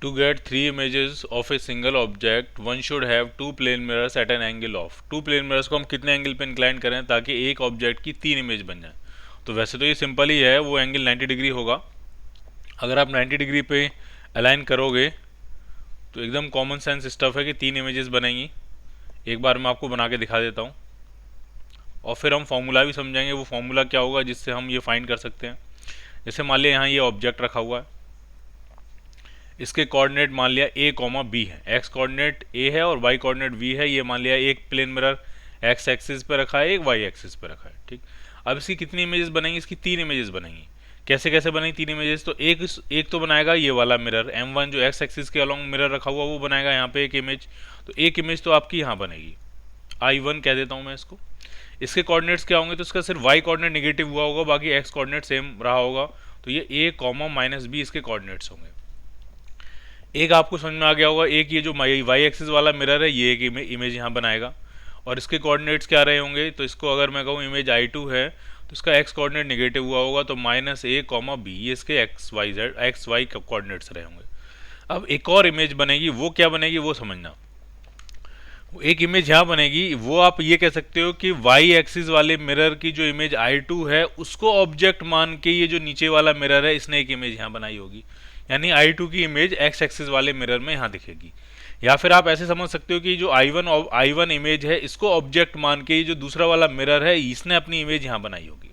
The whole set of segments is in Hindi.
To get three images of a single object one should have two plane mirrors at an angle of, two plane mirrors को हम कितने एंगल पे इंक्लाइन करें ताकि एक ऑब्जेक्ट की तीन इमेज बन जाए। तो वैसे तो ये सिंपल ही है, वो एंगल 90 डिग्री होगा। अगर आप 90 डिग्री पे अलाइन करोगे तो एकदम कॉमन सेंस स्टफ है कि तीन इमेजेस बनेंगी। एक बार मैं आपको बना के दिखा देता हूँ और फिर हम फॉर्मूला भी समझेंगे, वो फॉर्मूला क्या होगा जिससे हम ये फाइंड कर सकते हैं। जैसे मान लिया यहाँ ये ऑब्जेक्ट रखा हुआ है, इसके कोऑर्डिनेट मान लिया a कॉमा बी है, x कोऑर्डिनेट a है और y कोऑर्डिनेट v है। ये मान लिया एक प्लेन मिरर x एक्सिस पे रखा है, एक y एक्सिस पे रखा है। ठीक, अब इसकी कितनी इमेजेस बनेंगी? इसकी तीन इमेजेस बनेंगी। कैसे कैसे बनेंगी तीन इमेजेस? तो एक तो बनाएगा ये वाला मिरर m1 जो x एक्सिस के अलॉन्ग मिरर रखा हुआ, वो बनाएगा यहाँ पे एक इमेज। तो एक इमेज तो आपकी यहाँ बनेगी, I1 कह देता हूँ मैं इसको। इसके कोऑर्डिनेट्स क्या होंगे? तो इसका सिर्फ y कोऑर्डिनेट निगेटिव हुआ होगा, बाकी x कोऑर्डिनेट सेम रहा होगा। तो ये a कॉमा माइनस बी इसके कोऑर्डिनेट्स होंगे। एक आपको समझ में आ गया होगा, एक ये जो वाई एक्सिस वाला मिरर है ये एक इमेज यहाँ बनाएगा और इसके कोऑर्डिनेट्स क्या रहे होंगे? तो इसको अगर मैं कहूँ इमेज I2 है तो इसका x कोऑर्डिनेट निगेटिव हुआ होगा, तो माइनस a कॉमा बी, ये इसके एक्स वाई कोऑर्डिनेट्स रहे होंगे। अब एक और इमेज बनेगी, वो क्या बनेगी वो समझना। एक इमेज यहाँ बनेगी, वो आप ये कह सकते हो कि वाई एक्सिस वाले मिरर की जो इमेज I2 है उसको ऑब्जेक्ट मान के ये जो नीचे वाला मिरर है इसने एक इमेज यहाँ बनाई होगी, यानी I2 की इमेज x एक्सिस वाले मिरर में यहाँ दिखेगी। या फिर आप ऐसे समझ सकते हो कि जो I1 इमेज है इसको ऑब्जेक्ट मान के ये जो दूसरा वाला मिरर है इसने अपनी इमेज यहाँ बनाई होगी।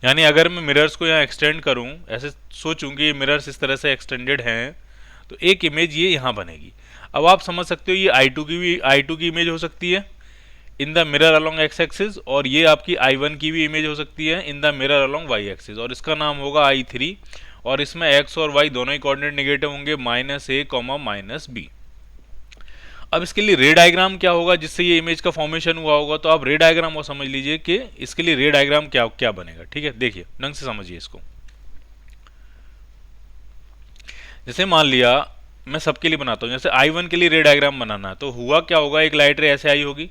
यानी अगर मैं मिरर्स को यहाँ एक्सटेंड करूँ, ऐसे सोचूं कि ये मिरर्स इस तरह से एक्सटेंडेड हैं, तो एक इमेज ये यहाँ बनेगी। अब आप समझ सकते हो ये I2 की इमेज हो सकती है in the mirror along x axis, और ये आपकी I1 की भी इमेज हो सकती है in the mirror along Y axis, और इसका नाम होगा I3। और इसमें x और y दोनों ही कोऑर्डिनेट निगेटिव होंगे, minus a comma minus B. अब इसके लिए रे डायग्राम क्या होगा जिससे ये इमेज का फॉर्मेशन हुआ होगा? तो आप रे डायग्राम और समझ लीजिए कि इसके लिए रे डायग्राम क्या क्या बनेगा। ठीक है, देखिए ढंग से समझिए इसको। जैसे मान लिया मैं सबके लिए बनाता हूँ, जैसे I1 के लिए रे डायग्राम बनाना है, तो हुआ क्या होगा, एक लाइट रे ऐसे आई होगी,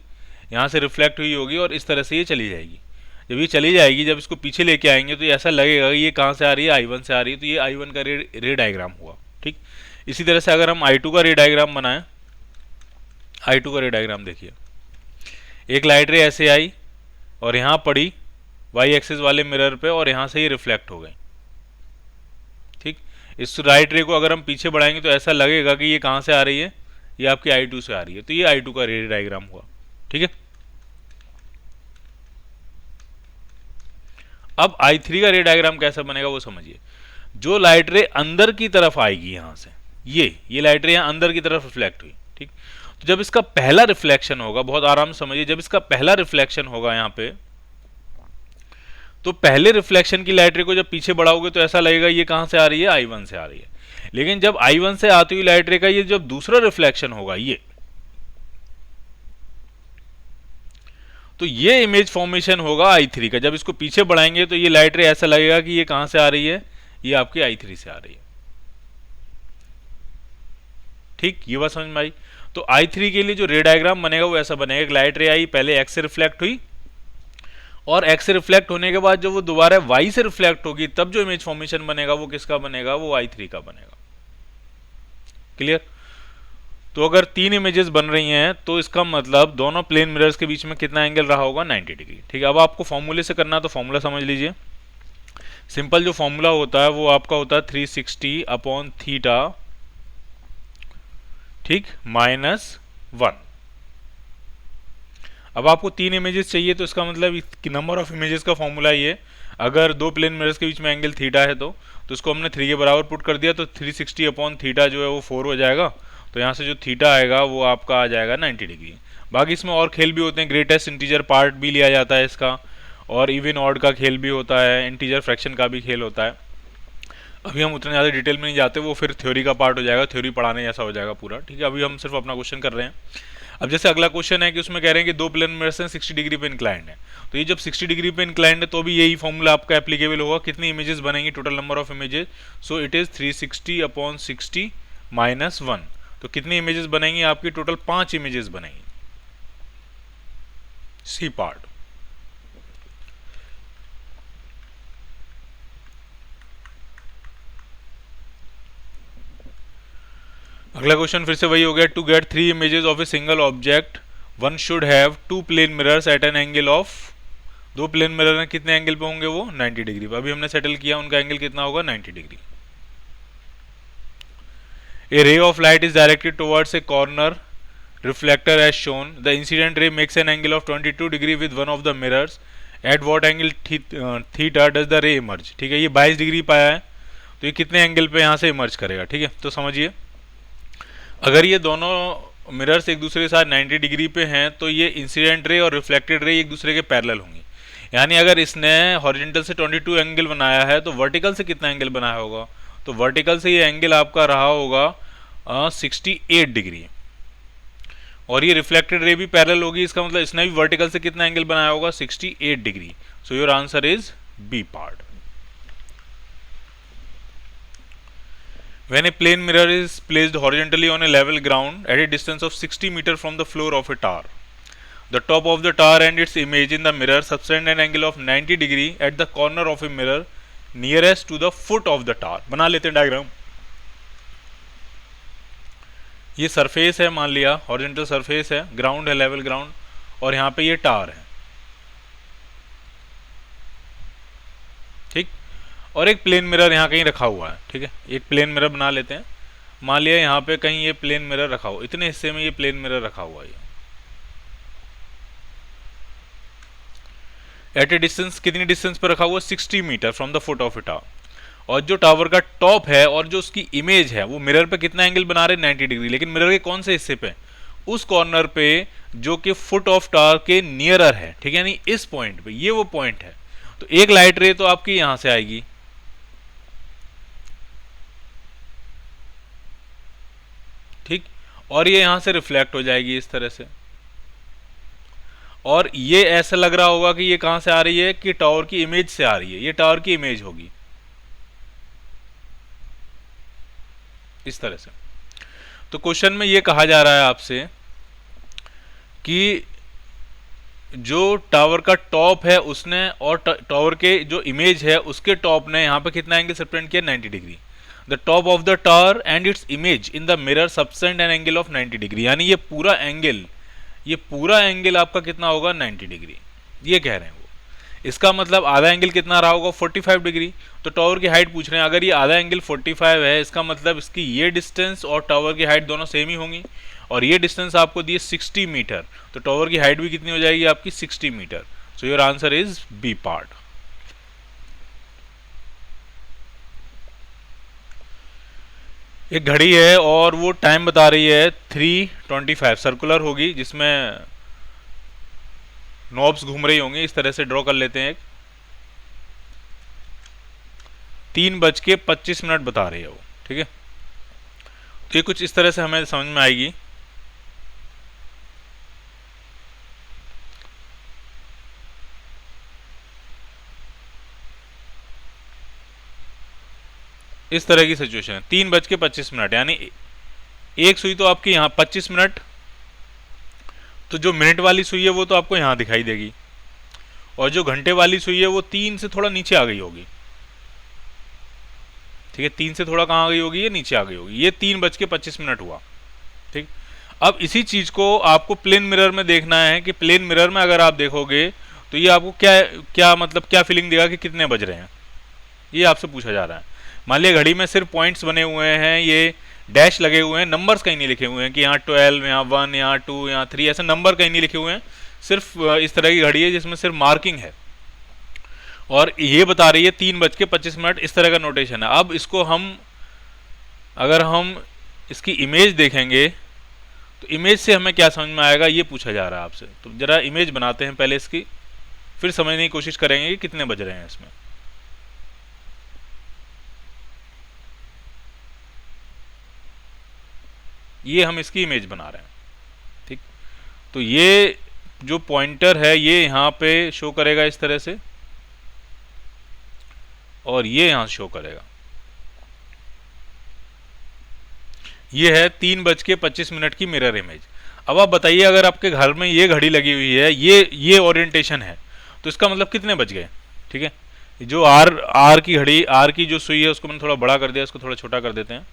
यहाँ से रिफ्लेक्ट हुई होगी और इस तरह से ये चली जाएगी। जब ये चली जाएगी, जब इसको पीछे लेके आएंगे तो ये ऐसा लगेगा कि ये कहाँ से आ रही है? I1 से आ रही है। तो ये I1 का रे डायग्राम हुआ। ठीक, इसी तरह से अगर हम I2 का रे डायग्राम बनाएं, I2 का रे डायग्राम देखिए, एक लाइट रे ऐसे आई और यहाँ पड़ी वाई एक्सिस वाले मिरर पे और यहाँ से ये रिफ्लेक्ट हो गई। ठीक, इस राइट रे को अगर हम पीछे बढ़ाएंगे तो ऐसा लगेगा कि ये कहाँ से आ रही है? ये आपकी I2 से आ रही है। तो ये I2 का रे डायग्राम हुआ। ठीक है, अब I3 का रे डायग्राम कैसा बनेगा वो समझिए। जो लाइट रे अंदर की तरफ आएगी यहाँ से, ये लाइट रे यहाँ अंदर की तरफ रिफ्लेक्ट हुई। ठीक, तो जब इसका पहला रिफ्लेक्शन होगा, बहुत आराम से समझिए, जब इसका पहला रिफ्लेक्शन होगा यहाँ पे, तो पहले रिफ्लेक्शन की लाइट रे को जब पीछे बढ़ाओगे तो ऐसा लगेगा ये कहां से आ रही है? I1 से आ रही है। लेकिन जब I1 से आती हुई लाइट रे का ये जब दूसरा रिफ्लेक्शन होगा ये, तो ये इमेज फॉर्मेशन होगा I3 का। जब इसको पीछे बढ़ाएंगे तो ये लाइट रे ऐसा लगेगा कि ये कहां से आ रही है? ये आपकी I3 से आ रही है। ठीक, ये बात समझ में आई। तो I3 के लिए जो रे डायग्राम बनेगा वो ऐसा बनेगा, एक लाइट रे आई, पहले एक्स से रिफ्लेक्ट हुई और एक्स से रिफ्लेक्ट होने के बाद जब वो दोबारा वाई से रिफ्लेक्ट होगी तब जो इमेज फॉर्मेशन बनेगा वो किसका बनेगा? वो I3 का बनेगा। क्लियर? तो अगर तीन इमेजेस बन रही हैं तो इसका मतलब दोनों प्लेन मिरर्स के बीच में कितना एंगल रहा होगा? 90 डिग्री। ठीक है, अब आपको फॉर्मूले से करना है तो फॉर्मूला समझ लीजिए। सिंपल जो फॉर्मूला होता है वो आपका होता है 360 अपॉन थीटा, ठीक, माइनस 1। अब आपको तीन इमेजेस चाहिए तो इसका मतलब नंबर ऑफ इमेजेस का फॉर्मूला ये, अगर दो प्लेन मिरर्स के बीच में एंगल थीटा है तो इसको हमने 3 के बराबर पुट कर दिया, तो 360 अपॉन थीटा जो है वो 4 हो जाएगा। तो यहाँ से जो थीटा आएगा वो आपका आ जाएगा 90 डिग्री। बाकी इसमें और खेल भी होते हैं, ग्रेटेस्ट इंटीजर पार्ट भी लिया जाता है इसका, और इवन ऑड का खेल भी होता है, इंटीजर फ्रैक्शन का भी खेल होता है। अभी हम उतने ज़्यादा डिटेल में नहीं जाते, वो फिर थ्योरी का पार्ट हो जाएगा, थ्योरी पढ़ाने जैसा हो जाएगा पूरा। ठीक है, अभी हम सिर्फ अपना क्वेश्चन कर रहे हैं। अब जैसे अगला क्वेश्चन है कि उसमें कह रहे हैं कि दो प्लेन मिरर्स हैं 60 डिग्री पे इंक्लाइंड है, तो ये जब 60 डिग्री पे इंक्लाइंड है तो भी यही फॉर्मूला आपका एप्लीकेबल होगा। कितनी इमेजेस बनेंगी? Total number of images, so it is 360 upon 60 minus 1। तो कितनी इमेजेस बनेंगी आपकी? टोटल 5 इमेजेस बनेंगी। C part. अगला क्वेश्चन फिर से वही हो गया, to get 3 images of a single object one should have 2 plane mirrors at an angle of, दो प्लेन मिरर में कितने एंगल पे होंगे वो 90 डिग्री पे। अभी हमने सेटल किया उनका एंगल कितना होगा 90 degree. A ray of light is directed towards a corner reflector as shown. The incident ray makes an angle of 22 degree with one of the mirrors. At what angle theta does the ray emerge? ठीक है, ये 22 डिग्री पाया है, तो ये कितने एंगल पे यहाँ से इमर्ज करेगा। ठीक है, तो समझिए, अगर ये दोनों मिरर्स एक दूसरे के साथ 90 डिग्री पे हैं तो ये इंसिडेंट रे और रिफ्लेक्टेड रे एक दूसरे के पैरेलल होंगी। यानी अगर इसने हॉरिजॉन्टल से 22 एंगल बनाया है तो वर्टिकल से कितना एंगल बनाया होगा, तो वर्टिकल से ये एंगल आपका रहा होगा 68 डिग्री, और ये रिफ्लेक्टेड रे भी पैरेलल होगी, इसका मतलब इसने भी वर्टिकल से कितना एंगल बनाया होगा 68 degree. So your answer is B part. When a plane mirror is placed horizontally on a level ground at a distance of 60 meter from the floor of a tower, the top of the tower and its image in the mirror subtend an angle of 90 degree at the corner of a mirror nearest to the foot of the tower। बना लेते हैं डायग्राम। ये सरफेस है, मान लिया हॉरिजॉन्टल सरफेस है, ग्राउंड है, लेवल ग्राउंड, और यहाँ पे ये टावर है। ठीक, और एक प्लेन मिरर यहाँ कहीं रखा हुआ है। ठीक है, एक प्लेन मिरर बना लेते हैं, मान लिया यहाँ पे कहीं ये प्लेन मिरर रखा हुआ, इतने हिस्से में ये प्लेन मिरर रखा हुआ है। एट ए डिस्टेंस, कितनी डिस्टेंस पर रखा हुआ, 60 metre from the foot of a tower, और जो टावर का टॉप है और जो उसकी इमेज है वो मिरर पे कितना एंगल बना रहे 90 डिग्री, लेकिन मिरर के कौन से हिस्से पे, उस कॉर्नर पे जो कि फुट ऑफ टावर के नियरर है। ठीक है, यानी इस पॉइंट पे, ये वो पॉइंट है, तो एक लाइट रे तो आपकी यहां से आएगी, ठीक, और ये यहां से रिफ्लेक्ट हो जाएगी इस तरह से, और ये ऐसा लग रहा होगा कि ये कहां से आ रही है, कि टावर की इमेज से आ रही है, ये टावर की इमेज होगी इस तरह से। तो क्वेश्चन में ये कहा जा रहा है आपसे कि जो टावर का टॉप है उसने और टावर के जो इमेज है उसके टॉप ने यहाँ पे कितना एंगल सबटेंड किया 90 degree. The top of the tower and its image in the mirror subtend N angle of 90 degree, यानी ये पूरा एंगल आपका कितना होगा 90 डिग्री, ये कह रहे हैं वो। इसका मतलब आधा एंगल कितना रहा होगा 45 डिग्री। तो टावर की हाइट पूछ रहे हैं, अगर ये आधा एंगल 45 है, इसका मतलब इसकी ये डिस्टेंस और टावर की हाइट दोनों सेम ही होंगी, और ये डिस्टेंस आपको दिए 60 मीटर, तो टावर की हाइट भी कितनी हो जाएगी आपकी 60 metre. So your answer is B part. एक घड़ी है और वो टाइम बता रही है 3:25, सर्कुलर होगी जिसमें नॉब्स घूम रही होंगी, इस तरह से ड्रॉ कर लेते हैं। 3:25 बता रही है वो। ठीक है, तो ये कुछ इस तरह से हमें समझ में आएगी। इस तरह की सिचुएशन है, 3:25, यानी एक सुई तो आपकी यहाँ 25 मिनट, तो जो मिनट वाली सुई है वो तो आपको यहाँ दिखाई देगी, और जो घंटे वाली सुई है वो 3 से थोड़ा नीचे आ गई होगी। ठीक है, 3 से थोड़ा कहाँ आ गई होगी, ये नीचे आ गई होगी। ये 3:25 हुआ। ठीक, अब इसी चीज को आपको प्लेन मिरर में देखना है कि प्लेन मिरर में अगर आप देखोगे तो ये आपको क्या मतलब क्या फीलिंग देगा कि कितने बज रहे हैं, ये आपसे पूछा जा रहा है। मान लिया घड़ी में सिर्फ पॉइंट्स बने हुए हैं, ये डैश लगे हुए हैं, नंबर्स कहीं नहीं लिखे हुए हैं कि यहाँ 12, यहाँ 1, यहाँ 2, यहाँ 3, ऐसे नंबर कहीं नहीं लिखे हुए हैं। सिर्फ इस तरह की घड़ी है जिसमें सिर्फ मार्किंग है, और ये बता रही है 3:25, इस तरह का नोटेशन है। अब इसको अगर हम इसकी इमेज देखेंगे तो इमेज से हमें क्या समझ में आएगा, ये पूछा जा रहा है आपसे। तो जरा इमेज बनाते हैं पहले इसकी, फिर समझने की कोशिश करेंगे कि कितने बज रहे हैं इसमें। ये हम इसकी इमेज बना रहे हैं। ठीक, तो ये जो पॉइंटर है ये यहाँ पे शो करेगा इस तरह से, और ये यहाँ शो करेगा। ये है 3:25 की मिरर इमेज। अब आप बताइए, अगर आपके घर में ये घड़ी लगी हुई है, ये ओरिएंटेशन है, तो इसका मतलब कितने बज गए। ठीक है, जो आर की घड़ी, आर की जो सुई है उसको मैंने थोड़ा बड़ा कर दिया, इसको थोड़ा छोटा कर देते हैं।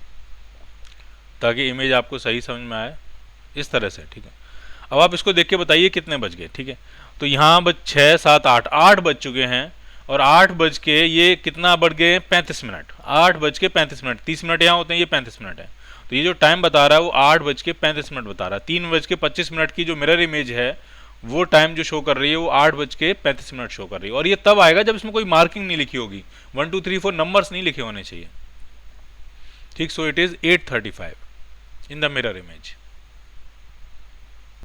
ताकि इमेज आपको सही समझ में आए, इस तरह से, ठीक है। अब आप इसको देख के बताइए कितने बज गए, ठीक है। तो यहाँ बज 6, 7, 8 बज चुके हैं, और 8 बज के ये कितना बढ़ गए, 35 मिनट। 8 बज के 35 मिनट, 30 मिनट यहाँ होते हैं, ये 35 मिनट है। तो ये जो टाइम बता रहा है वो 8 बज के 35 मिनट बता रहा है। 3 बज के 25 मिनट की जो मिरर इमेज है वो टाइम जो शो कर रही है वो 8 बज के 35 मिनट शो कर रही है। और ये तब आएगा जब इसमें कोई मार्किंग नहीं लिखी होगी, 1 2 3 4 नंबर्स नहीं लिखे होने चाहिए, ठीक। So it is 8:35 in the mirror image.